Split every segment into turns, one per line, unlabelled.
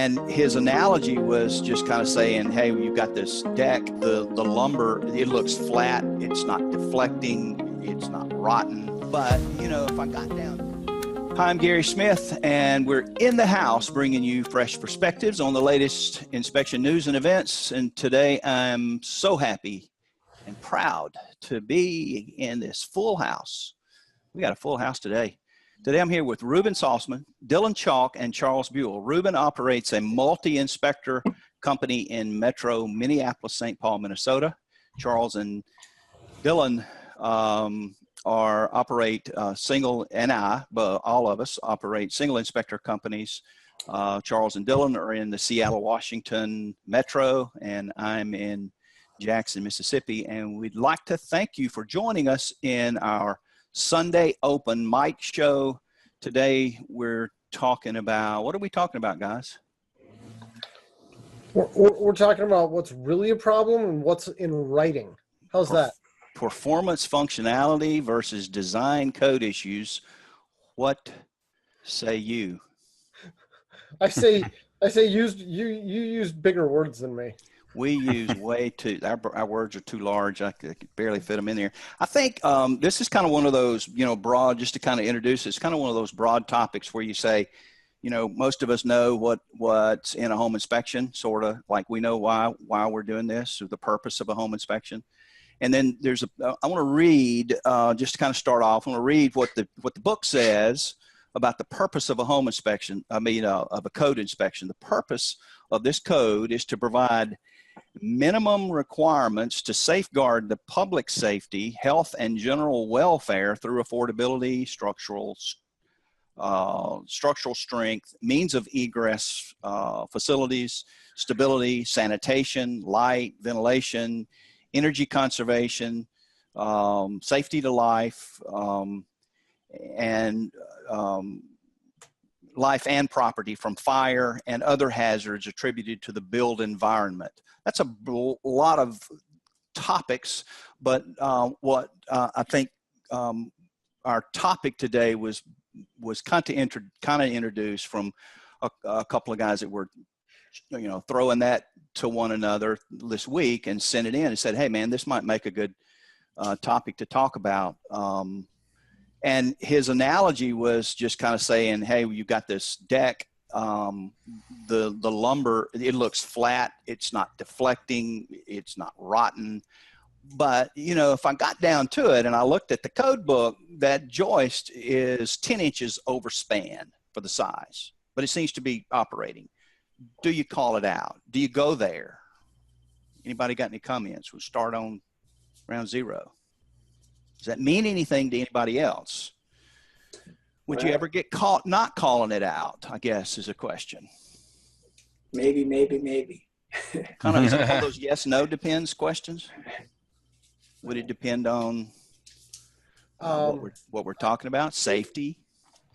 And his analogy was just kind of saying, hey, you've got this deck, the lumber, it looks flat, it's not deflecting, it's not rotten. But, you know, if I got down. Hi, I'm Gary Smith, and we're in the house bringing you fresh perspectives on the latest inspection news and events. And today I'm so happy and proud to be in this full house. We got a full house today. Today I'm here with Reuben Saltzman, Dylan Chalk, and Charles Buell. Reuben operates a multi-inspector company in Metro Minneapolis-St. Paul, Minnesota. Charles and Dylan operate single, and but all of us operate single inspector companies. Charles and Dylan are in the Seattle, Washington Metro, and I'm in Jackson, Mississippi. And we'd like to thank you for joining us in our Sunday open mic show. Today we're talking about, what are we talking about, guys?
We're talking about what's really a problem and what's in writing. How's that?
Performance functionality versus design code issues. What say you?
I say you use bigger words than me.
We use way too, our words are too large. I could barely fit them in there. I think this is kind of one of those, you know, broad, just to kind of introduce, it's kind of one of those broad topics where you say, you know, most of us know what's in a home inspection, sort of like we know why we're doing this, or the purpose of a home inspection. And then there's I want to read, just to kind of start off, I want to read what the book says about the purpose of a home inspection, of a code inspection. The purpose of this code is to provide minimum requirements to safeguard the public safety, health, and general welfare through affordability, structural strength, means of egress, facilities, stability, sanitation, light, ventilation, energy conservation, safety to life, and life and property from fire and other hazards attributed to the built environment. That's a lot of topics, but what I think our topic today was kind of introduced from a couple of guys that were, you know, throwing that to one another this week and sent it in and said, hey man, this might make a good topic to talk about. And his analogy was just kind of saying, hey, you got this deck, the lumber, it looks flat, it's not deflecting, it's not rotten. But, you know, if I got down to it and I looked at the code book, that joist is 10 inches overspan for the size, but it seems to be operating. Do you call it out? Do you go there? Anybody got any comments? We'll start on round zero. Does that mean anything to anybody else? Would you ever get caught not calling it out, I guess, is a question.
Maybe.
Kind of, is it one of those yes, no, depends questions? Would it depend on what we're talking about? Safety?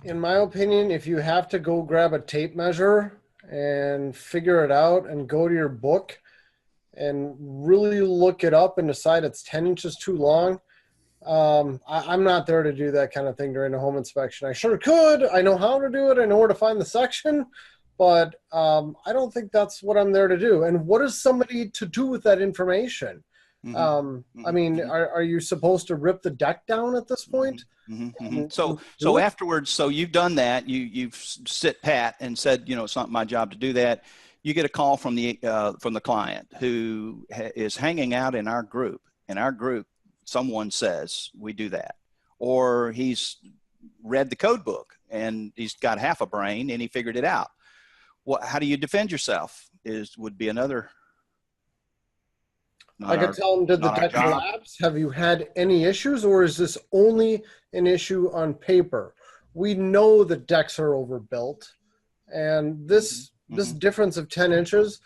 In my opinion, if you have to go grab a tape measure and figure it out and go to your book and really look it up and decide it's 10 inches too long, I'm not there to do that kind of thing during a home inspection. I sure could. I know how to do it. I know where to find the section, but I don't think that's what I'm there to do. And what is somebody to do with that information? I mean, are you supposed to rip the deck down at this point?
So afterwards, so you've done that. You've sit pat and said, you know, it's not my job to do that. You get a call from the client who is hanging out in our group. In our group, someone says we do that, or he's read the code book and he's got half a brain and he figured it out. How do you defend yourself would be another.
I could tell them, did the deck collapse? Have you had any issues, or is this only an issue on paper? We know the decks are overbuilt, and this difference of 10 inches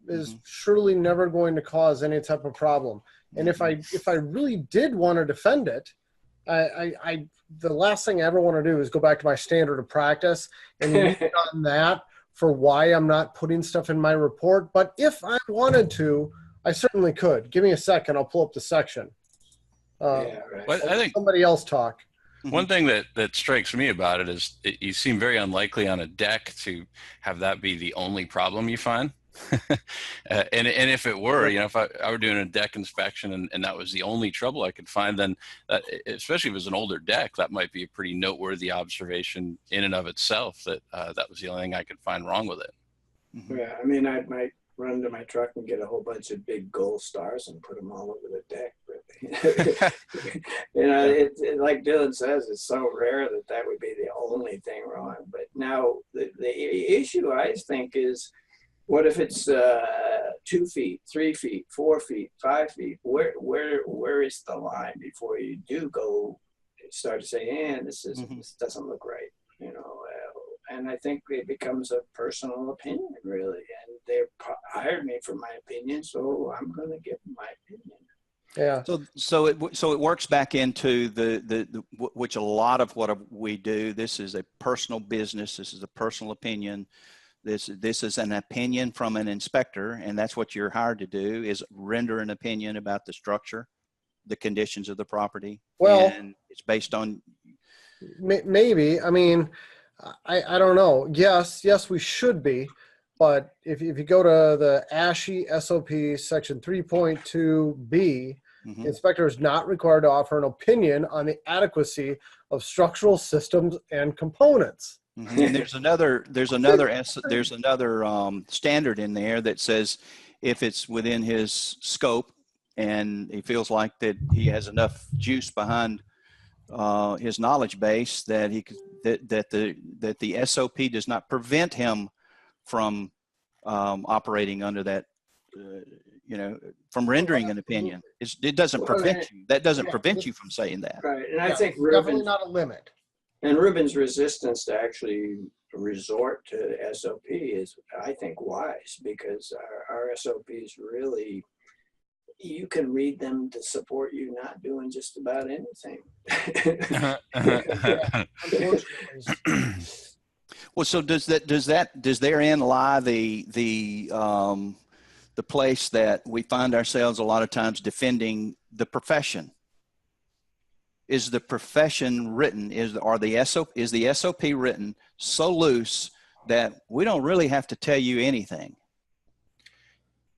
is surely never going to cause any type of problem. And if I really did want to defend it, the last thing I ever want to do is go back to my standard of practice and lean on that for why I'm not putting stuff in my report. But if I wanted to, I certainly could. Give me a second. I'll pull up the section.
Yeah, right.
I think somebody else talk.
One thing that strikes me about it is you seem very unlikely on a deck to have that be the only problem you find. And if it were, if I were doing a deck inspection and that was the only trouble I could find, then that, especially if it was an older deck, that might be a pretty noteworthy observation in and of itself, that that was the only thing I could find wrong with it.
Yeah, I mean, I might run to my truck and get a whole bunch of big gold stars and put them all over the deck. But, like Dylan says, it's so rare that would be the only thing wrong. But now the issue, I think, is what if it's 2 feet, 3 feet, 4 feet, 5 feet? Where is the line before you do go start to say, this doesn't look right, and I think it becomes a personal opinion, really. And they hired me for my opinion, so I'm going to give them my opinion.
Yeah.
So it works back into the which a lot of what we do. This is a personal business. This is a personal opinion. This is an opinion from an inspector, and that's what you're hired to do, is render an opinion about the structure, the conditions of the property.
Well,
and it's based on
maybe. I mean, I don't know. Yes, we should be. But if you go to the ASHI SOP section 3.2b, the inspector is not required to offer an opinion on the adequacy of structural systems and components.
And there's another standard in there that says if it's within his scope and he feels like that he has enough juice behind his knowledge base that he could, that the SOP does not prevent him from operating under that, from rendering an opinion. It doesn't prevent you. That doesn't prevent you from saying that.
Right, and I think
definitely not a limit.
And Reuben's resistance to actually resort to SOP is, I think, wise, because our SOPs really, you can read them to support you not doing just about anything.
Well, so does therein lie the place that we find ourselves a lot of times defending the profession? Is the profession written? Is the SOP written so loose that we don't really have to tell you anything?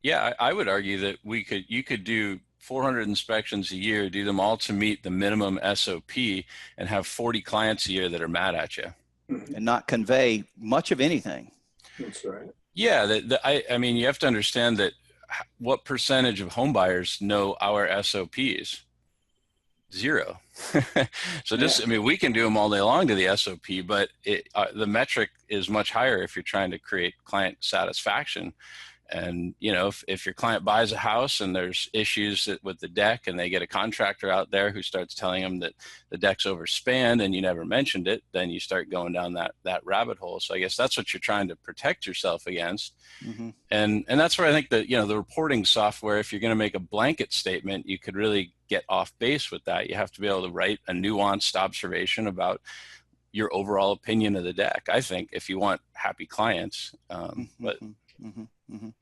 Yeah, I would argue that you could do 400 inspections a year, do them all to meet the minimum SOP, and have 40 clients a year that are mad at you,
and not convey much of anything.
That's right.
Yeah, I mean, you have to understand that what percentage of home buyers know our SOPs? 0. So I mean, we can do them all day long to the SOP, but the metric is much higher if you're trying to create client satisfaction. And, if your client buys a house and there's issues with the deck and they get a contractor out there who starts telling them that the deck's overspanned and you never mentioned it, then you start going down that rabbit hole. So I guess that's what you're trying to protect yourself against. And that's where I think that, the reporting software, if you're going to make a blanket statement, you could really get off base with that. You have to be able to write a nuanced observation about your overall opinion of the deck, I think, if you want happy clients.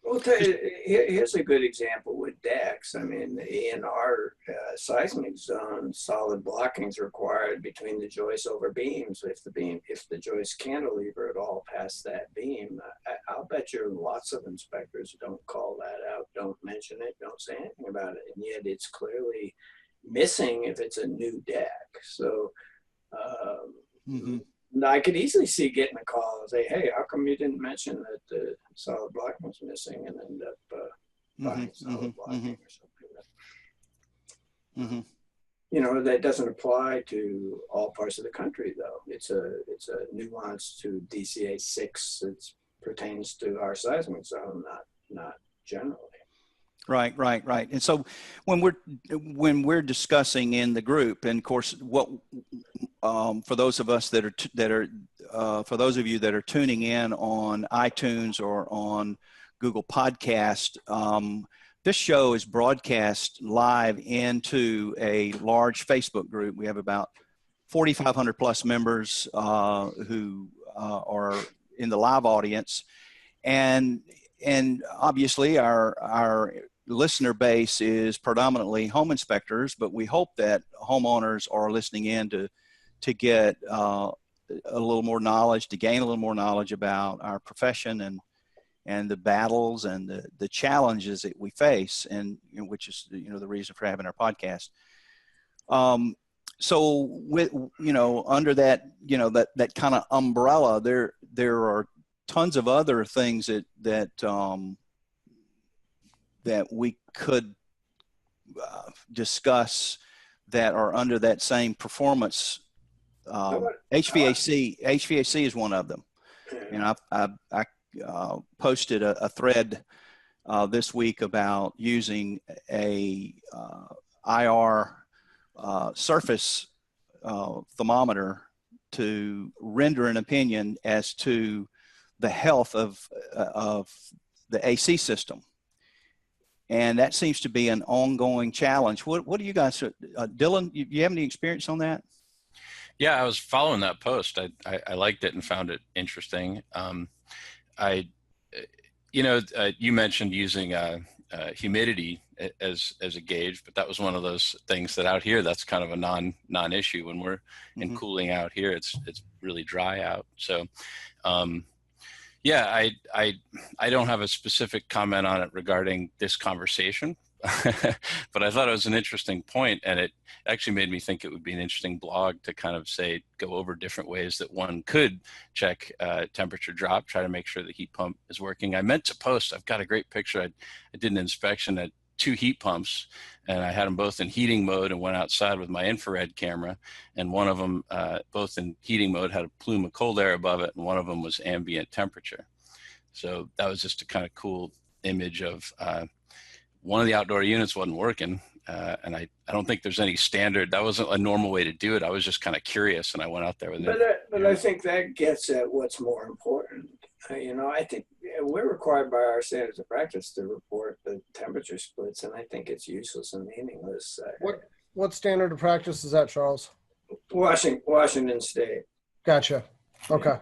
Well, here's a good example with decks. I mean, in our seismic zone, solid blocking is required between the joists over beams. If the joist cantilever at all past that beam, I'll bet you lots of inspectors don't call that out, don't mention it, don't say anything about it, and yet it's clearly missing if it's a new deck. So. I could easily see getting a call and say, "Hey, how come you didn't mention that the solid blocking was missing?" and end up buying solid blocking or something. That doesn't apply to all parts of the country, though. It's a nuance to DCA 6 that pertains to our seismic zone, not generally.
Right. And so when we're discussing in the group, and of course, what for those of us for those of you that are tuning in on iTunes or on Google Podcast, this show is broadcast live into a large Facebook group. We have about 4,500 plus members who are in the live audience, and obviously our listener base is predominantly home inspectors, but we hope that homeowners are listening in to to get a little more knowledge, to gain a little more knowledge about our profession and the battles and the challenges that we face, and which is the reason for having our podcast. So with under that that kind of umbrella, there are tons of other things that we could discuss that are under that same performance. HVAC is one of them. I posted a thread this week about using a IR surface thermometer to render an opinion as to the health of the AC system. And that seems to be an ongoing challenge. What do you guys, Dylan, you have any experience on that?
Yeah, I was following that post. I liked it and found it interesting. You mentioned using humidity as a gauge, but that was one of those things that out here, that's kind of a non-issue. When we're in cooling out here, it's really dry out. So, yeah, I don't have a specific comment on it regarding this conversation, but I thought it was an interesting point, and it actually made me think it would be an interesting blog to kind of go over different ways that one could check temperature drop, try to make sure the heat pump is working. I meant to post, I've got a great picture. I did an inspection at 2 heat pumps, and I had them both in heating mode and went outside with my infrared camera, and one of them, both in heating mode, had a plume of cold air above it, and one of them was ambient temperature. So that was just a kind of cool image of one of the outdoor units wasn't working, and I don't think there's any standard. That wasn't a normal way to do it. I was just kind of curious, and I went out there with it.
But I think that gets at what's more important. I think we're required by our standards of practice to report the temperature splits, and I think it's useless and meaningless.
What standard of practice is that, Charles?
Washington State.
Gotcha. Okay.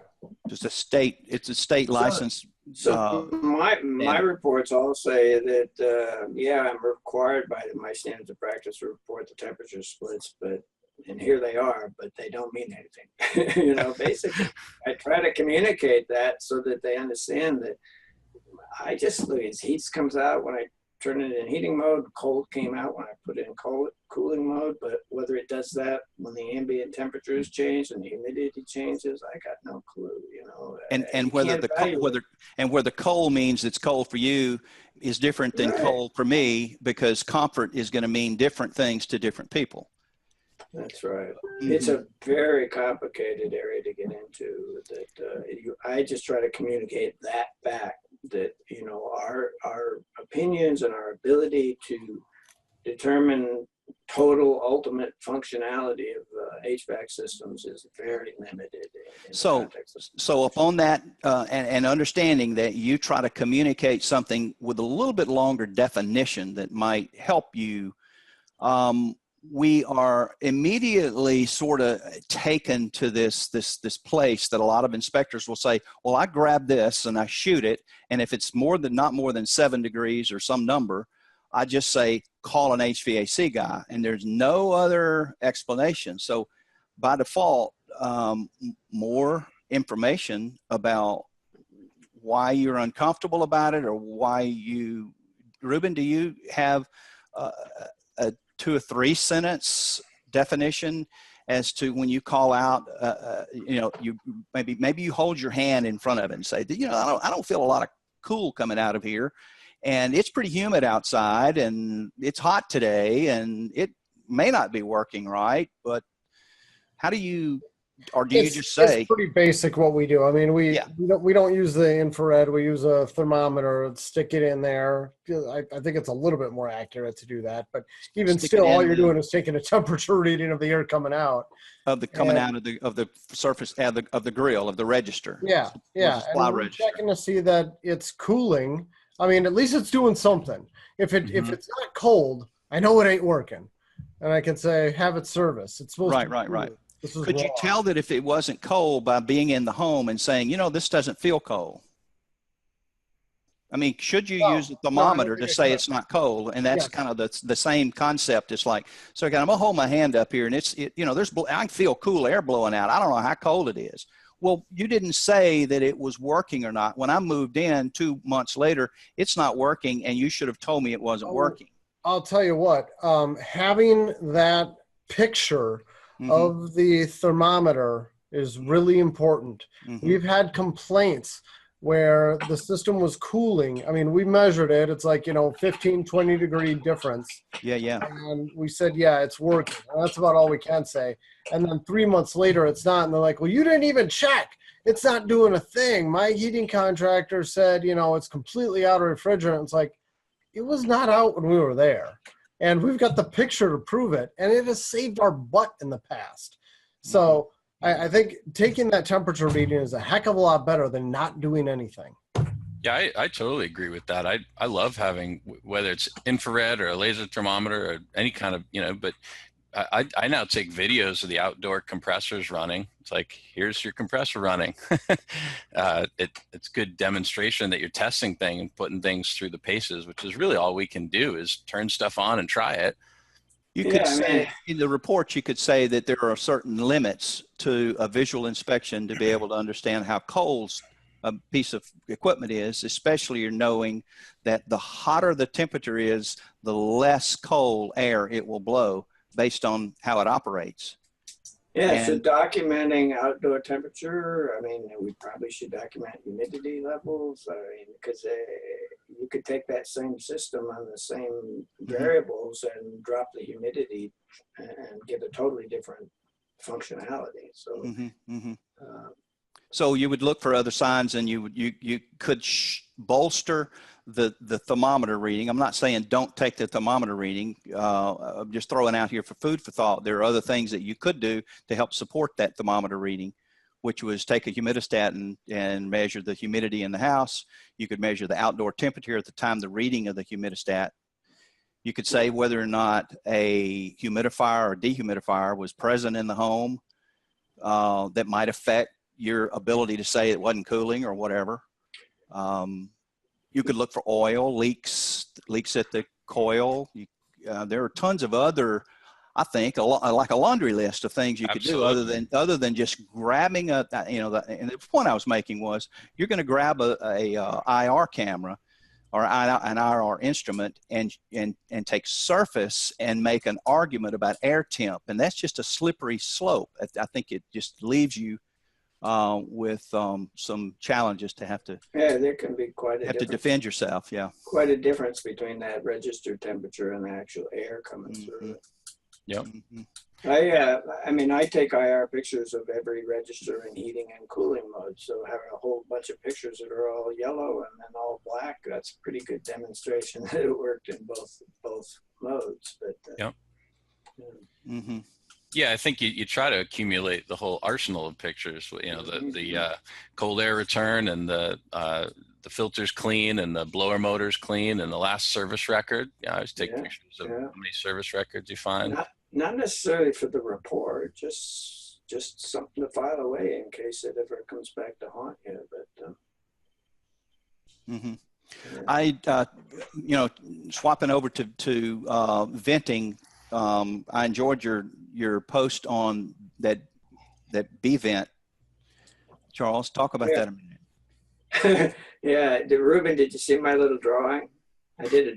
Just it's a state license.
So my reports all say that, I'm required by my standards of practice to report the temperature splits, and here they are, but they don't mean anything. Basically, I try to communicate that so that they understand that I just look at heat comes out when I turn it in heating mode, cold came out when I put it in cooling mode, but whether it does that when the ambient temperatures change and the humidity changes, I got no clue,
And whether the cold means it's cold for you is different than cold for me, because comfort is going to mean different things to different people.
That's right. It's a very complicated area to get into. I just try to communicate that back, that our opinions and our ability to determine total ultimate functionality of HVAC systems is very limited.
So upon that and understanding that you try to communicate something with a little bit longer definition that might help you, we are immediately sort of taken to this place that a lot of inspectors will say, well, I grab this and I shoot it, and if it's not more than 7 degrees or some number, I just say, call an HVAC guy, and there's no other explanation. So by default, more information about why you're uncomfortable about it, or why Reuben, do you have a 2 or 3 sentence definition as to when you call out, you maybe you hold your hand in front of it and say, I don't feel a lot of cool coming out of here, and it's pretty humid outside, and it's hot today, and it may not be working right, but how do you, or do you just say?
It's pretty basic what we do. I mean, we don't use the infrared. We use a thermometer, stick it in there. I think it's a little bit more accurate to do that, but even still, all you're doing is taking a temperature reading of the air coming out.
Out of the surface of the grill, of the register.
Yeah. And we're checking to see that it's cooling. I mean, at least it's doing something. If it's not cold, I know it ain't working, and I can say have it serviced. It's supposed to be
right. Could you tell that if it wasn't cold by being in the home and saying, this doesn't feel cold? I mean, should you
No,
use a
no, I don't
thermometer to
think it
say
should.
it's not cold? And that's
Yes.
kind of the same concept. It's like, so again, I'm gonna hold my hand up here, and you know, I can feel cool air blowing out. I don't know how cold it is. Well, you didn't say that it was working or not. When I moved in 2 months later, it's not working, and you should have told me it wasn't working.
I'll tell you what, having that picture of the thermometer is really important. We've had complaints where the system was cooling. I mean, we measured it. It's like, 15, 20 degree difference.
Yeah.
And we said, yeah, it's working. And that's about all we can say. And then 3 months later, it's not. And they're like, well, you didn't even check. It's not doing a thing. My heating contractor said, it's completely out of refrigerant. It's like, it was not out when we were there. And we've got the picture to prove it. And it has saved our butt in the past. So I think taking that temperature reading is a heck of a lot better than not doing anything.
Yeah, I totally agree with that. I love having, whether it's infrared or a laser thermometer or any kind of, but I now take videos of the outdoor compressors running. It's like, here's your compressor running. It's good demonstration that you're testing things and putting things through the paces, which is really all we can do is turn stuff on and try it.
You could say in the report, you could say that there are certain limits to a visual inspection to be able to understand how cold a piece of equipment is, especially you're knowing that the hotter the temperature is, the less cold air it will blow based on how it operates.
Yeah, so documenting outdoor temperature, I mean, we probably should document humidity levels. I mean, because you could take that same system on the same variables and drop the humidity and get a totally different functionality. So,
so you would look for other signs, and you could bolster the thermometer reading. I'm not saying don't take the thermometer reading. I'm just throwing out here for food for thought. There are other things that you could do to help support that thermometer reading, which was take a humidistat and measure the humidity in the house. You could measure the outdoor temperature at the time the reading of the humidistat. You could say whether or not a humidifier or dehumidifier was present in the home that might affect your ability to say it wasn't cooling or whatever. You could look for oil leaks at the coil. There are tons of other, I think, like a laundry list of things you could do other than just grabbing and the point I was making was you're going to grab a IR camera or an IR instrument and take surface and make an argument about air temp, and that's just a slippery slope. I think it just leaves you with some challenges to have to
there can be quite
to defend yourself.
Quite a difference between that registered temperature and the actual air coming through.
Yep.
I mean, I take IR pictures of every register in heating and cooling mode. So having a whole bunch of pictures that are all yellow and then all black, that's a pretty good demonstration that it worked in both modes. But
yeah, I think you try to accumulate the whole arsenal of pictures. The cold air return and the filters clean and the blower motors clean and the last service record. I always take pictures of how many service records you find.
Not necessarily for the report, just something to file away in case it ever comes back to haunt you. But
swapping over to venting. I enjoyed your post on that B vent. Charles, talk about that a minute.
Yeah, Reuben, did you see my little drawing? I did a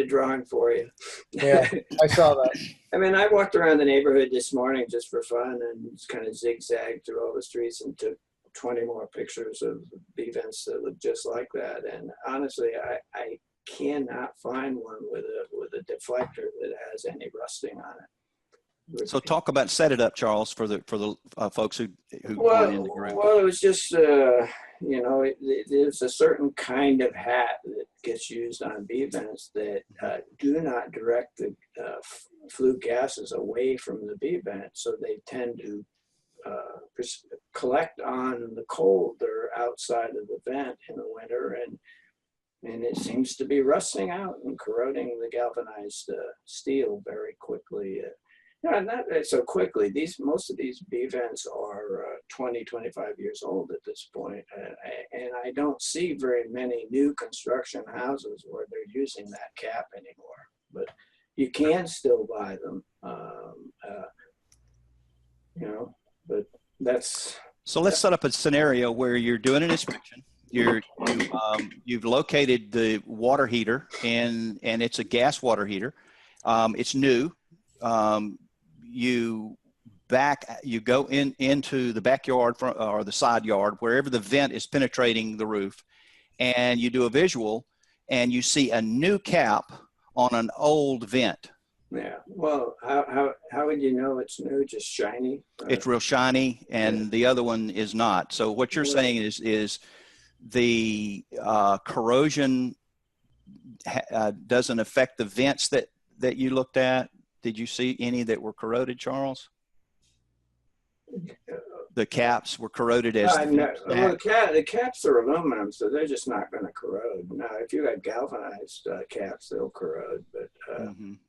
drawing for you.
Yeah, I saw that.
I mean, I walked around the neighborhood this morning just for fun and just kind of zigzagged through all the streets and took 20 more pictures of B vents that look just like that. And honestly, I cannot find one with a deflector that has any rusting on it.
So talk about set it up, Charles, for the folks who
well,
in the group.
Well, it was just there's a certain kind of hat that gets used on B vents that do not direct the flue gases away from the B vent, so they tend to collect on the cold that are outside of the vent in the winter, and it seems to be rusting out and corroding the galvanized steel very quickly. Yeah, not so quickly. Most of these B vents are 20, 25 years old at this point, and I don't see very many new construction houses where they're using that cap anymore. But you can still buy them, you know. But that's
So let's set up a scenario where you're doing an inspection. You've located the water heater, and it's a gas water heater. It's new. You go into the backyard or the side yard, wherever the vent is penetrating the roof, and you do a visual, and you see a new cap on an old vent.
Yeah. Well, how would you know it's new? Just shiny?
It's real shiny, and the other one is not. So what you're saying is the corrosion doesn't affect the vents that you looked at. Did you see any that were corroded, Charles? The caps were corroded as
no. Well, the caps are aluminum, so they're just not going to corrode. Now, if you got galvanized caps, they'll corrode, but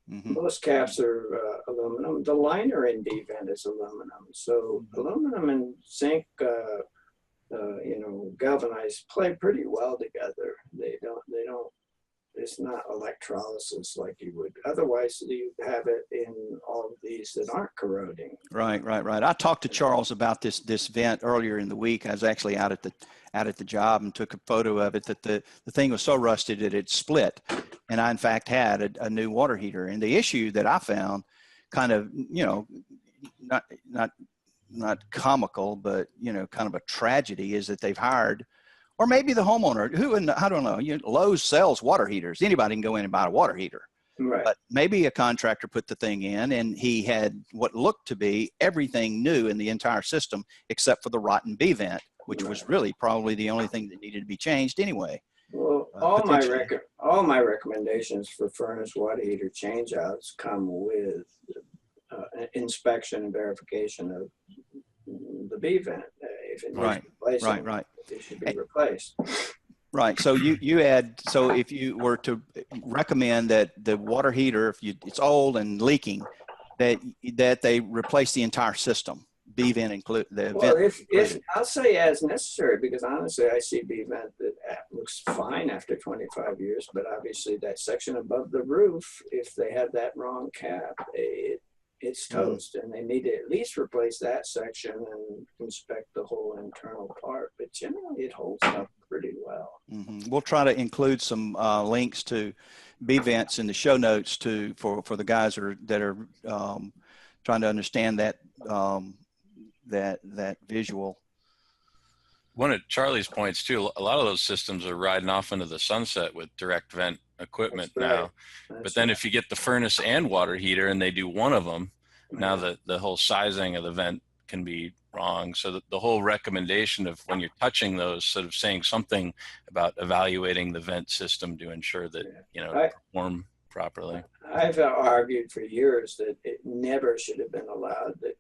most caps are aluminum. The liner in B vent is aluminum, so aluminum and zinc, galvanized play pretty well together. They don't. It's not electrolysis like you would. Otherwise, you have it in all of these that aren't corroding.
Right. I talked to Charles about this vent earlier in the week. I was actually out at the job and took a photo of it. That the thing was so rusted that it split, and I in fact had a new water heater. And the issue that I found, kind of not comical, but kind of a tragedy, is that they've hired. Or maybe the homeowner, I don't know. Lowe's sells water heaters. Anybody can go in and buy a water heater.
Right.
But maybe a contractor put the thing in, and he had what looked to be everything new in the entire system except for the rotten B vent, which was really probably the only thing that needed to be changed anyway.
Well, all my recommendations for furnace water heater changeouts come with inspection and verification of the B vent. If it needs replacing,
right.
It should be replaced.
Right. So if you were to recommend that the water heater, it's old and leaking, that they replace the entire system, B vent include the
well,
vent.
If I'll say as necessary, because honestly, I see B vent that looks fine after 25 years, but obviously that section above the roof, if they had that wrong cap, it's toast, and they need to at least replace that section and inspect the whole internal part. But generally, it holds up pretty well.
We'll try to include some links to B vents in the show notes for the guys that are trying to understand that that visual.
One of Charlie's points too, a lot of those systems are riding off into the sunset with direct vent equipment now. But then if you get the furnace and water heater and they do one of them, now the whole sizing of the vent can be wrong. So the whole recommendation of when you're touching those, sort of saying something about evaluating the vent system to ensure that perform properly.
I've argued for years that it never should have been allowed that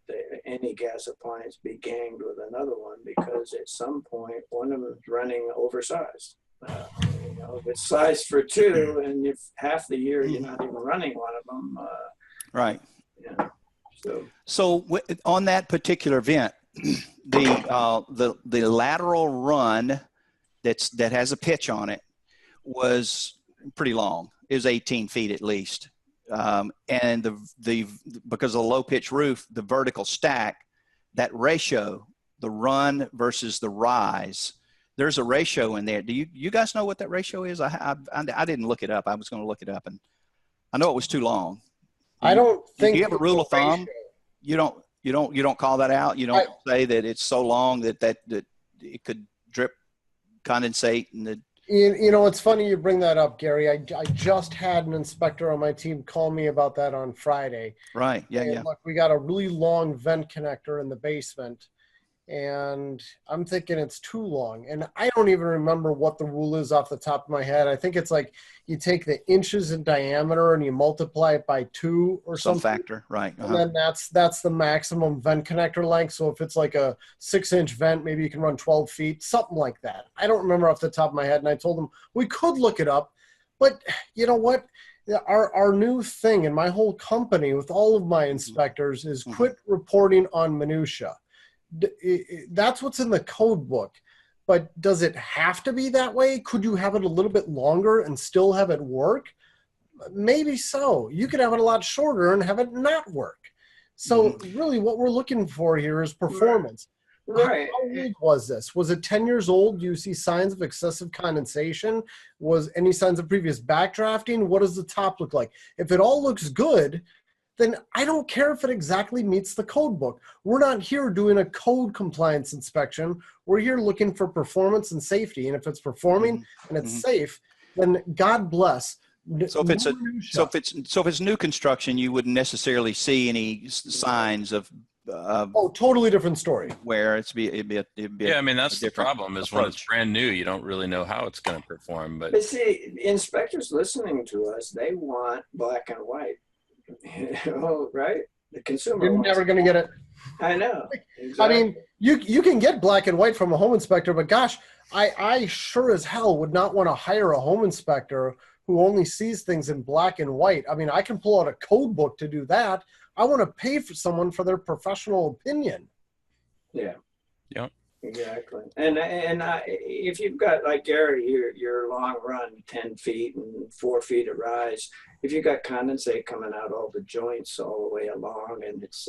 any gas appliance be ganged with another one, because at some point one of them is running oversized. If it's sized for two, and if half the year you're not even running one of them,
right?
Yeah.
So on that particular vent, the lateral run that has a pitch on it was pretty long. It was 18 feet at least, and the because of the low pitch roof, the vertical stack, that ratio, the run versus the rise. There's a ratio in there. Do you guys know what that ratio is? I didn't look it up. I was going to look it up, and I know it was too long.
I don't think.
Do you have a rule of thumb? You don't call that out. You don't say that it's so long that it could drip, condensate, and
it's funny you bring that up, Gary. I just had an inspector on my team call me about that on Friday.
Right. Yeah.
Look, we got a really long vent connector in the basement, and I'm thinking it's too long. And I don't even remember what the rule is off the top of my head. I think it's like you take the inches in diameter and you multiply it by 2 or something.
Some factor, right.
And then that's the maximum vent connector length. So if it's like a 6-inch vent, maybe you can run 12 feet, something like that. I don't remember off the top of my head. And I told him we could look it up. But you know what? Yeah, our new thing in my whole company with all of my inspectors is quit reporting on minutia. That's what's in the code book. But does it have to be that way? Could you have it a little bit longer and still have it work? Maybe so. You could have it a lot shorter and have it not work. So really what we're looking for here is performance.
Right.
How old was this? Was it 10 years old? Do you see signs of excessive condensation? Was any signs of previous backdrafting? What does the top look like? If it all looks good, then I don't care if it exactly meets the code book. We're not here doing a code compliance inspection. We're here looking for performance and safety. And if it's performing and it's safe, then God bless.
So if it's new construction, you wouldn't necessarily see any signs of
totally different story.
Where it'd be
yeah, I mean that's the problem is
approach.
When it's brand new, you don't really know how it's going to perform. But
see, inspectors listening to us, they want black and white. Oh, right. The consumer.
You're never going to get it.
I know. Exactly.
I mean, you can get black and white from a home inspector, but gosh, I sure as hell would not want to hire a home inspector who only sees things in black and white. I mean, I can pull out a code book to do that. I want to pay for someone for their professional opinion.
Yeah.
Yeah.
Exactly. And if you've got, like Gary, your long run, 10 feet and 4 feet of rise, if you've got condensate coming out all the joints all the way along, and it's,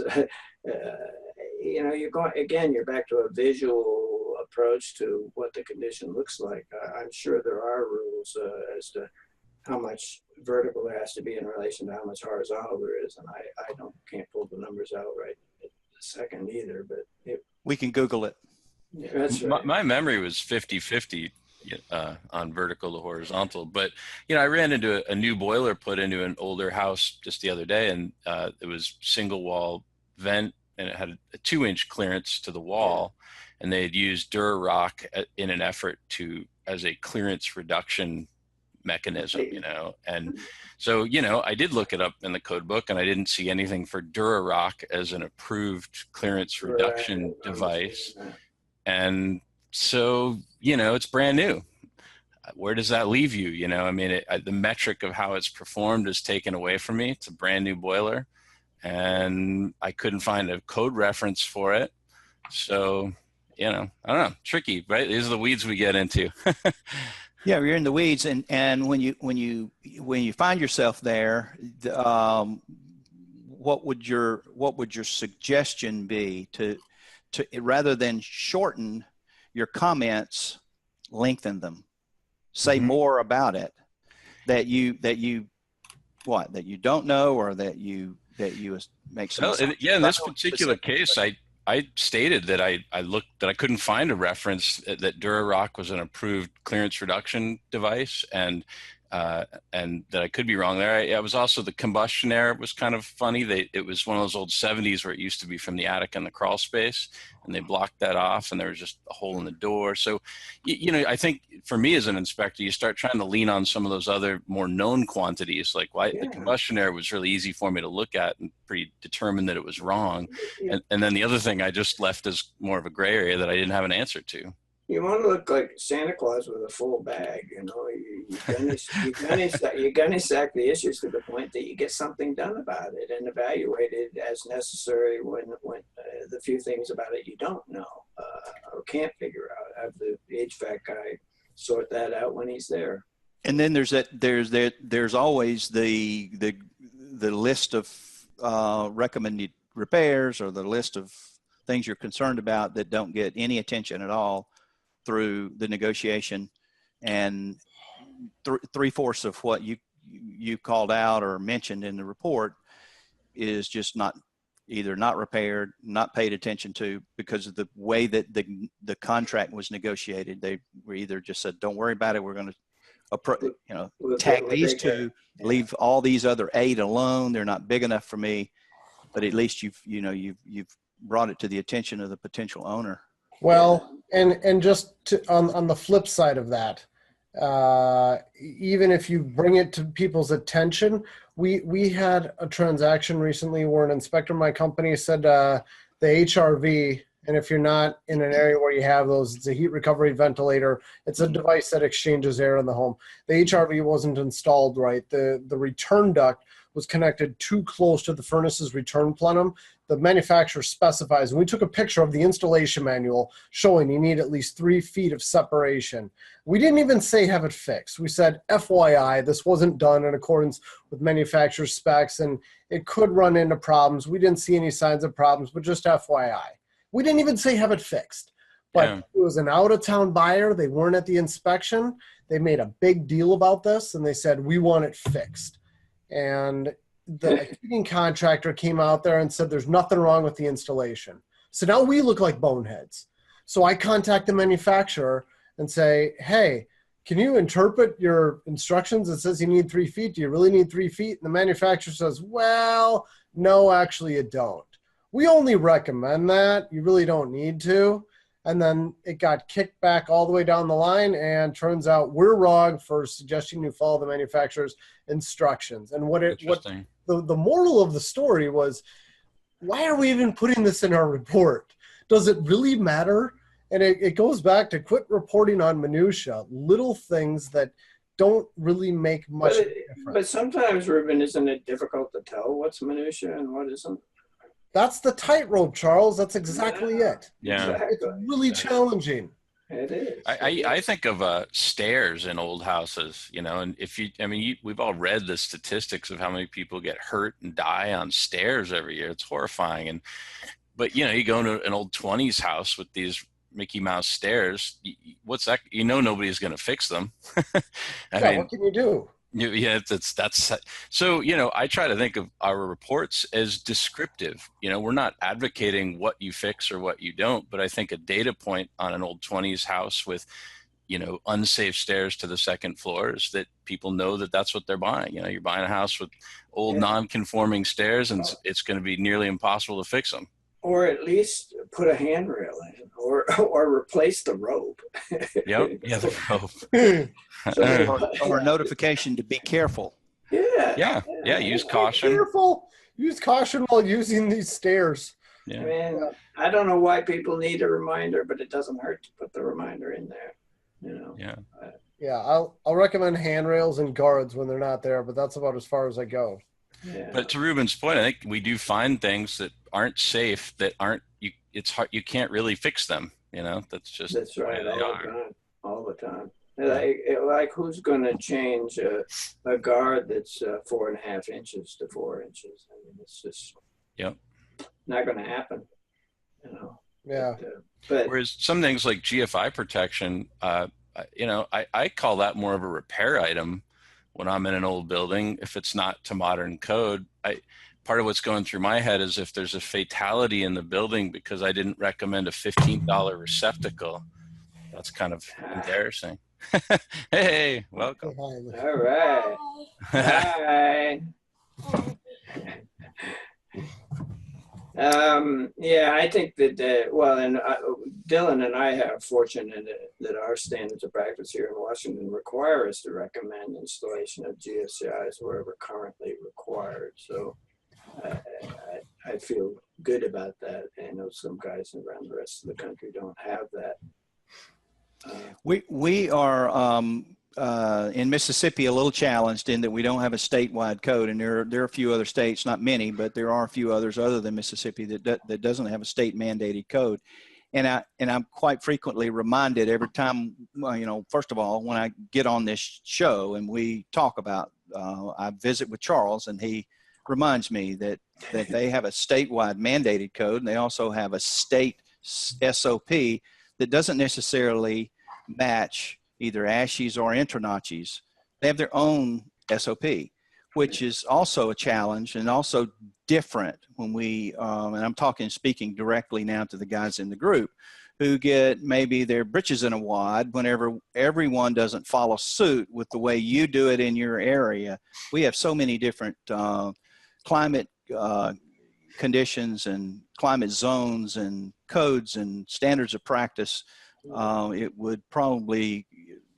you're back to a visual approach to what the condition looks like. I'm sure there are rules as to how much vertical there has to be in relation to how much horizontal there is. And I can't pull the numbers out right at the second either, but
we can Google it.
Yeah, that's right.
My memory was 50-50 on vertical to horizontal, but I ran into a new boiler put into an older house just the other day, and it was single wall vent, and it had a 2-inch clearance to the wall, and they had used Durarock in an effort as a clearance reduction mechanism, and so I did look it up in the code book, and I didn't see anything for Durarock as an approved clearance reduction device. And so, it's brand new. Where does that leave you? I mean, the metric of how it's performed is taken away from me. It's a brand new boiler, and I couldn't find a code reference for it. So, I don't know, tricky, right? These are the weeds we get into.
Yeah, you're in the weeds, and when you find yourself there, what would your suggestion be to rather than shorten your comments, lengthen them, say more about it, that you don't know, or that you make some.
In this particular case, I stated that I couldn't find a reference that Durarock was an approved clearance reduction device, and that I could be wrong there. I was also, the combustion air was kind of funny. It was one of those old 70s where it used to be from the attic and the crawl space, and they blocked that off, and there was just a hole in the door. So, I think for me as an inspector, you start trying to lean on some of those other more known quantities, like the combustion air was really easy for me to look at and pretty determined that it was wrong. Yeah. And then the other thing I just left as more of a gray area that I didn't have an answer to.
You want to look like Santa Claus with a full bag, you gunny sack the issues to the point that you get something done about it and evaluate it as necessary when the few things about it you don't know or can't figure out. Have the HVAC guy sort that out when he's there.
And then there's always the list of recommended repairs, or the list of things you're concerned about that don't get any attention at all through the negotiation, and 3/4 of what you called out or mentioned in the report is just either not repaired, not paid attention to, because of the way that the contract was negotiated. They were either just said, "Don't worry about it. We're going to tag these two, leave all these other 8 alone. They're not big enough for me." But at least you've brought it to the attention of the potential owner.
Well, and just on the flip side of that, even if you bring it to people's attention, we had a transaction recently where an inspector in my company said the HRV And if you're not in an area where you have those, it's a heat recovery ventilator. It's a device that exchanges air in the home. The HRV wasn't installed right. The return duct was connected too close to the furnace's return plenum. The manufacturer specifies, and we took a picture of the installation manual showing you need at least 3 feet of separation. We didn't even say have it fixed. We said, FYI, this wasn't done in accordance with manufacturer specs, and it could run into problems. We didn't see any signs of problems, but just FYI. We didn't even say have it fixed. But
Yeah.
it was an out-of-town buyer. They weren't at the inspection. They made a big deal about this, and they said, we want it fixed. And the heating contractor came out there and said there's nothing wrong with the installation. So now we look like boneheads. So I contact the manufacturer and say, hey, can you interpret your instructions? It says you need 3 feet. Do you really need 3 feet? And the manufacturer says, well, no, actually you don't. We only recommend that. You really don't need to. And then it got kicked back all the way down the line, and turns out we're wrong for suggesting you follow the manufacturer's instructions. And what the moral of the story was, why are we even putting this in our report? Does it really matter? And it goes back to quit reporting on minutia, little things that don't really make much difference.
But sometimes, Reuben, isn't it difficult to tell what's minutia and what isn't?
That's the tightrope, Charles. That's exactly it.
Yeah.
Exactly.
It's really challenging.
It is.
I think of stairs in old houses, you know, and we've all read the statistics of how many people get hurt and die on stairs every year. It's horrifying. But you know, you go into an old 20s house with these Mickey Mouse stairs. What's that? You know, nobody's going to fix them. I mean,
what can you do?
Yeah, that's so, you know, I try to think of our reports as descriptive. You know, we're not advocating what you fix or what you don't, but I think a data point on an old 20s house with, you know, unsafe stairs to the second floor is that people know that that's what they're buying. You know, you're buying a house with old non-conforming stairs, and it's going to be nearly impossible to fix them.
Or at least put a handrail in, or replace the rope.
Yep. Yeah, the rope.
Or notification to be careful.
Yeah. Use caution.
Be careful. Use caution while using these stairs.
Yeah.
I mean, I don't know why people need a reminder, but it doesn't hurt to put the reminder in there. You know.
Yeah.
Yeah, I'll recommend handrails and guards when they're not there, but that's about as far as I go.
Yeah.
But to Reuben's point, I think we do find things that aren't safe, that aren't, it's hard, you can't really fix them. You know, that's
right.
The way they are.
All the time. Like who's going to change a guard that's 4.5 inches to 4 inches? I mean, it's just not going to happen. You know.
Yeah.
But
whereas some things like GFI protection, you know, I call that more of a repair item when I'm in an old building. If it's not to modern code, part of what's going through my head is if there's a fatality in the building because I didn't recommend a $15 receptacle, that's kind of embarrassing. Hey, welcome.
All right. Hi. I think that, Dylan and I are fortunate that our standards of practice here in Washington require us to recommend installation of GFCIs wherever currently required. So I feel good about that. I know some guys around the rest of the country don't have that.
We are in Mississippi a little challenged in that we don't have a statewide code, and there are a few other states, not many, but there are a few others other than Mississippi that doesn't have a state mandated code. And I'm quite frequently reminded every time, you know, first of all, when I get on this show and we talk about, I visit with Charles, and he reminds me that they have a statewide mandated code, and they also have a state SOP that doesn't necessarily match either ASHI's or InterNACHI's. They have their own SOP, which is also a challenge and also different when we, and I'm speaking directly now to the guys in the group who get maybe their britches in a wad whenever everyone doesn't follow suit with the way you do it in your area. We have so many different climate conditions and climate zones and codes and standards of practice. It would probably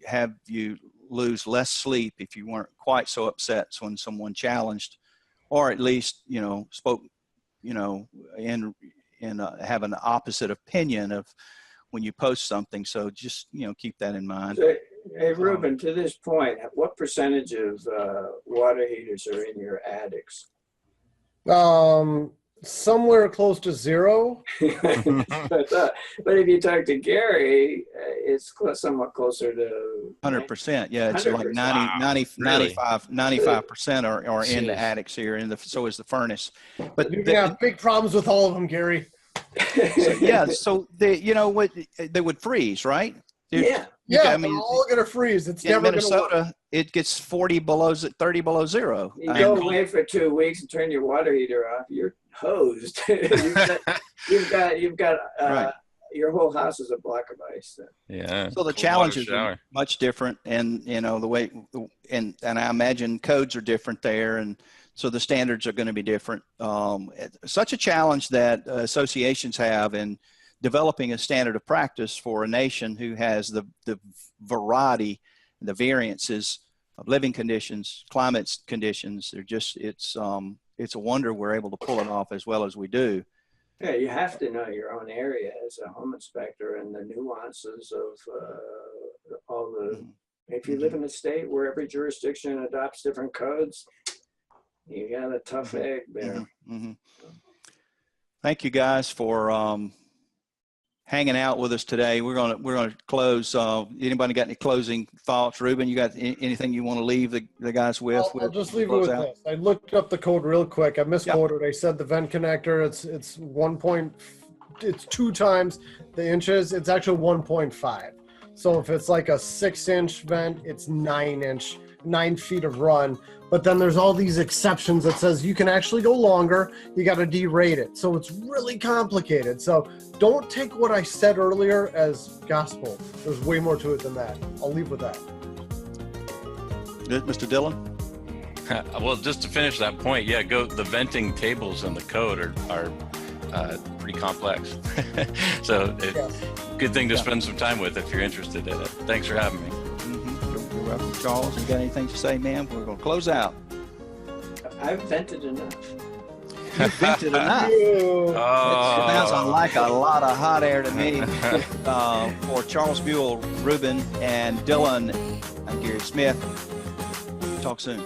have you lose less sleep if you weren't quite so upset when someone challenged, or at least, you know, spoke, you know, have an opposite opinion of when you post something. So just, keep that in mind.
So, hey, Reuben, to this point, what percentage of water heaters are in your attics?
Somewhere close to 0.
But if you talk to Gary, it's somewhat closer to
100%. Yeah, it's
100%.
like 90,
Wow.
90,
Really?
95% are in the
Jeez.
attics here, and so is the furnace. But
You're gonna have big problems with all of them, Gary.
so they would freeze, right?
Yeah.
Yeah, they're all gonna freeze. It's
in
never gonna
Minnesota,
work.
it gets 30 below 0.
You go away for 2 weeks and turn your water heater off, you're hosed. you've got
Right.
your whole house is a block of ice then.
Yeah.
So the
Cold
challenges
water
are
shower.
much different, and the way, and I imagine codes are different there, and so the standards are going to be different. Such a challenge that associations have in developing a standard of practice for a nation who has the variety, the variances of living conditions, climate conditions. They're just, it's a wonder we're able to pull it off as well as we do.
Yeah, you have to know your own area as a home inspector and the nuances of all the. If you live in a state where every jurisdiction adopts different codes, you got a tough egg there.
Thank you guys for hanging out with us today. We're gonna close. Anybody got any closing thoughts? Reuben, you got anything you want to leave the guys with?
I'll just leave it with this. I looked up the code real quick. I misquoted. I said the vent connector. It's 2 times the inches. It's actually 1.5. So if it's like a 6-inch vent, it's 9 feet of run. But then there's all these exceptions that says you can actually go longer. You got to derate it. So it's really complicated. So don't take what I said earlier as gospel. There's way more to it than that. I'll leave with that.
Mr. Dillon?
Well, just to finish that point, the venting tables in the code are pretty complex. So good thing to spend some time with if you're interested in it. Thanks for having me.
You're welcome. Charles, you got anything to say, ma'am? We're going to close out.
I've vented enough.
You've vented enough. It sounds like a lot of hot air to me. For Charles Buell, Reuben, and Dylan, I'm Gary Smith. Talk soon.